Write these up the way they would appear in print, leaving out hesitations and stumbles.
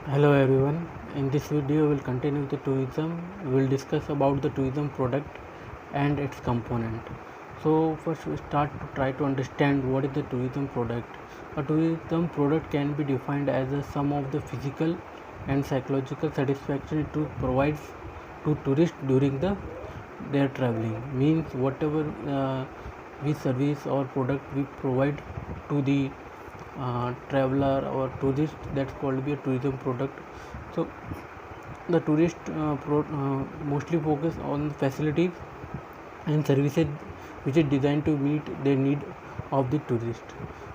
Hello everyone. In this video, we'll continue the tourism. We'll discuss about the tourism product and its component. So first, we start to try to understand what is the tourism product. A tourism product can be defined as a sum of the physical and psychological satisfaction it provides to tourists during their traveling. Means whatever we service or product we provide to the traveler or tourist, that's called be a tourism product. So the tourist mostly focus on facilities and services which is designed to meet the need of the tourist.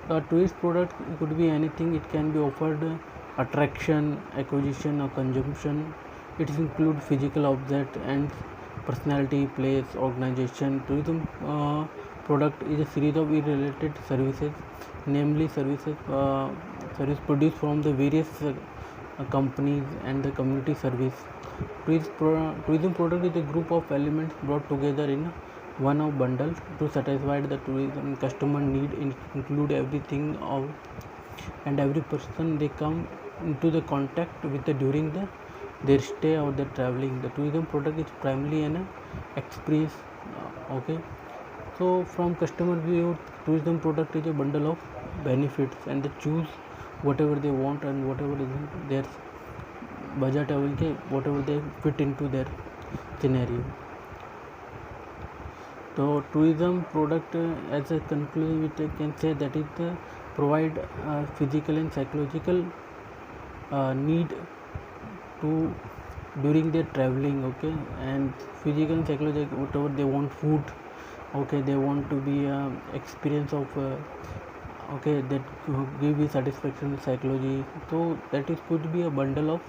A tourist product could be anything. It can be offered attraction, acquisition, or consumption. It include physical object and personality, place, organization. Tourism product is a series of related services, namely service produced from the various companies and the community service. Tourism product is a group of elements brought together in one of bundle to satisfy the tourism customer need. Include everything of and every person they come into the contact with during their stay or their traveling. The tourism product is primarily an experience. Okay, so from customer view, tourism product is a bundle of benefits and they choose whatever they want and whatever is their budget level के whatever they fit into their scenario. So tourism product as a conclusion we can say that it provide physical and psychological need to during their traveling. Okay, and physical and psychological whatever they want, food. Okay, they want to be experience of okay, that give you satisfaction psychology. So that is could be a bundle of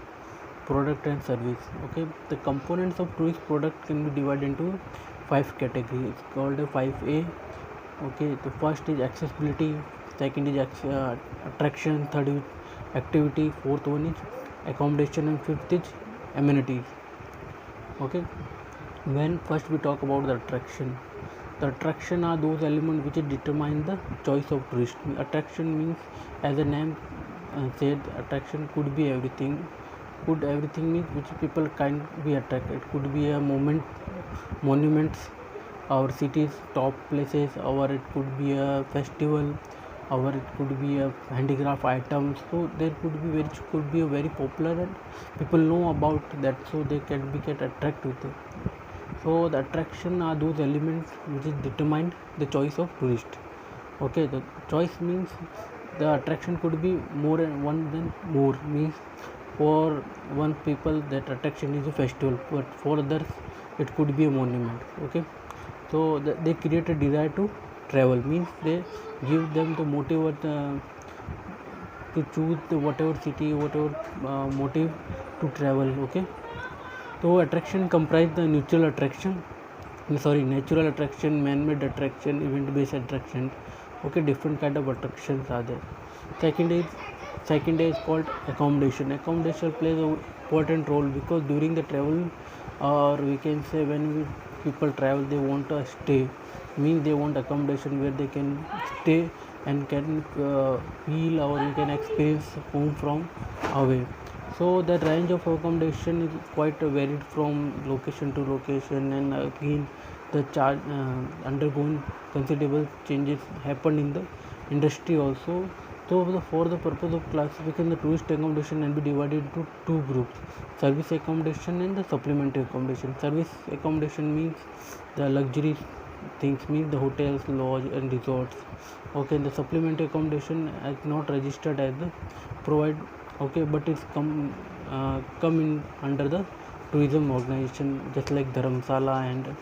product and service. Okay, the components of tourist product can be divided into 5 categories. It's called a 5A. Okay, the first is accessibility, second is attraction, third is activity, fourth one is accommodation, and fifth is amenities. Okay, when first we talk about the attraction. The attraction are those elements which determine the choice of tourist. Attraction means, as the name said, attraction could be everything. Could everything means which people can be attracted. It could be a monuments, our cities, top places, or it could be a festival, or it could be a handicraft items. So there could be a very popular and people know about that, so they can get attracted with it. So the attraction are those elements which is determined the choice of tourist. Okay, the choice means the attraction could be more than one than more, means for one people that attraction is a festival, but for others it could be a monument. Okay, so they create a desire to travel, means they give them the motive to choose the whatever city, whatever motive to travel. Okay, so attraction comprise the natural attraction, man-made attraction, event-based attraction. Okay, different kind of attractions are there. Second is called accommodation. Accommodation plays an important role because during the travel, or we can say people travel, they want to stay. Means they want accommodation where they can stay and can feel or you can experience home from away. So the range of accommodation is quite varied from location to location, and again the charge undergoing considerable changes happened in the industry also. So for the purpose of classification, the tourist accommodation can be divided into two groups: service accommodation and the supplementary accommodation. Service accommodation means the luxury things, means the hotels, lodge, and resorts. Okay, the supplementary accommodation is not registered as the provide. Okay, but it's come in under the tourism organization, just like dharamsala and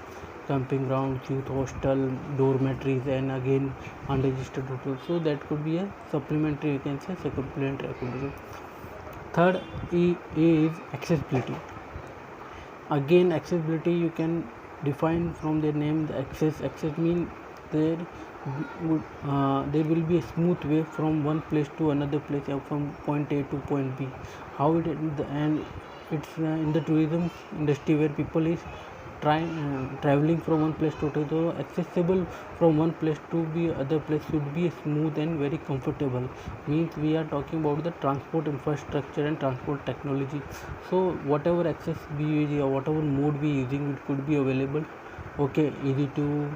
camping grounds, youth hostel, dormitories, and again unregistered hotels. So that could be a supplementary, you can say supplementary accommodation. Third is accessibility. Again, accessibility you can define from their name. The access means there there will be a smooth way from one place to another place, from point A to point B. How it and it's in the tourism industry where people is traveling from one place to other, so accessible from one place to the other place should be smooth and very comfortable. Means we are talking about the transport infrastructure and transport technology. So whatever access we use or whatever mode we using, it could be available, okay, easy to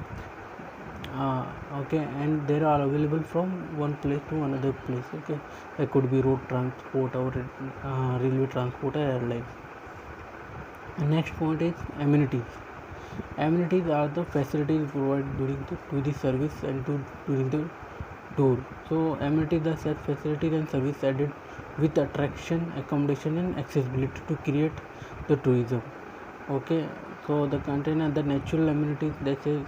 okay, and they are available from one place to another place, okay. It could be road transport or railway transport or airlines. The next point is amenities. Amenities are the facilities provided to the service and during the tour. So amenities are such facilities and service added with attraction, accommodation and accessibility to create the tourism, okay. So the container the natural amenities, that is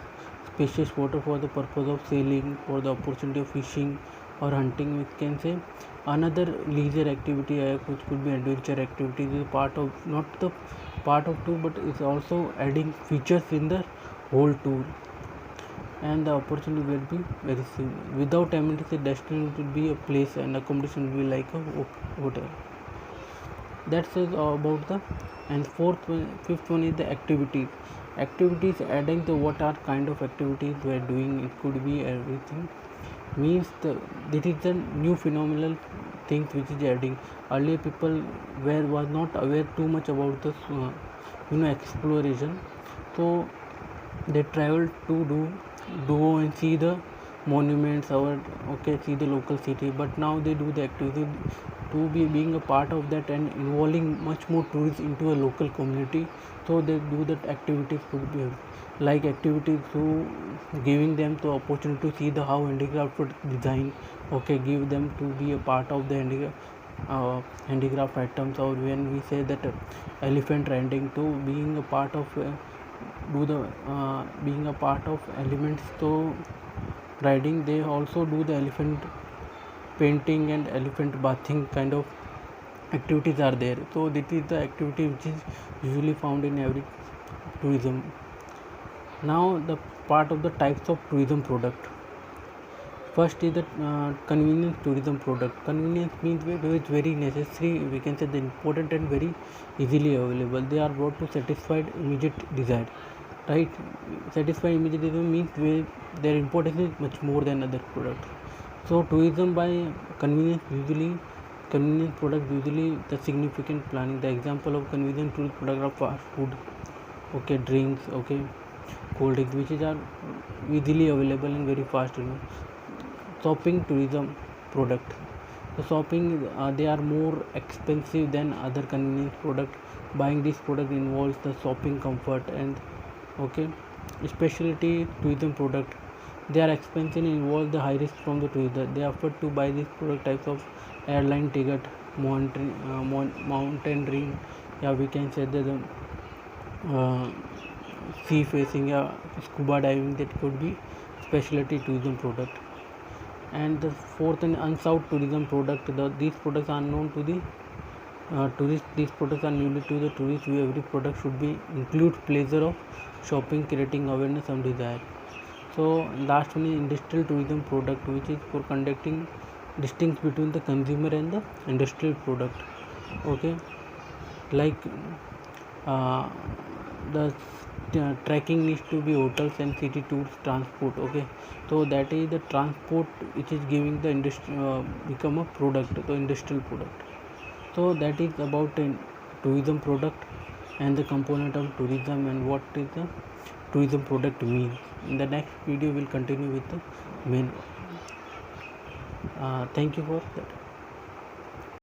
spacious water for the purpose of sailing, for the opportunity of fishing or hunting, we can say. Another leisure activity which could be adventure activities is part of, not the part of tour, but is also adding features in the whole tour, and the opportunity will be very similar. Without amenities, the destination will be a place and accommodation will be like a hotel. That's it about the. And fifth one is the activities. Activities adding the what are kind of activities we are doing. It could be everything. Means this is the new phenomenal things which is adding. Earlier people was not aware too much about this exploration, so they traveled to do and see the monuments or okay, see the local city, but now they do the activity to be being a part of that and involving much more tourists into a local community. So they do that activities could be like activities to giving them the opportunity to see the how handicraft would design, okay, give them to be a part of the handicraft items. Or when we say that elephant riding, to being a part of being a part of elements, so riding they also do the elephant painting and elephant bathing kind of activities are there. So this is the activity which is usually found in every tourism. Now the part of the types of tourism product. First is the convenience tourism product. Convenience means it's very necessary, we can say the important and very easily available. They are brought to satisfy immediate desire, right? Satisfy immediate desire means their importance is much more than other products. So tourism by convenience products usually the significant planning. The example of convenient tourist product are fast food, okay, drinks, okay, cold drinks, which are easily available and very fast. Shopping tourism product. The shopping they are more expensive than other convenience product. Buying this product involves the shopping comfort and okay. Specialty tourism product, they are expensive and involve the high risk from the tourist. They afford to buy this product types of airline ticket, mountaineering, yeah, we can say that sea facing, yeah, scuba diving, that could be specialty tourism product. And the fourth and unserved tourism product, these products are known to the tourists. These products are newly to the tourists. Every product should be include pleasure of shopping, creating awareness and desire. So last one is industrial tourism product, which is for conducting distinct between the consumer and the industrial product, okay. Like the tracking needs to be hotels and city tours transport, okay. So that is the transport which is giving the industry become a product, the industrial product. So that is about tourism product and the component of tourism and what is the tourism product means. In the next video we'll continue with the main. Thank you for that.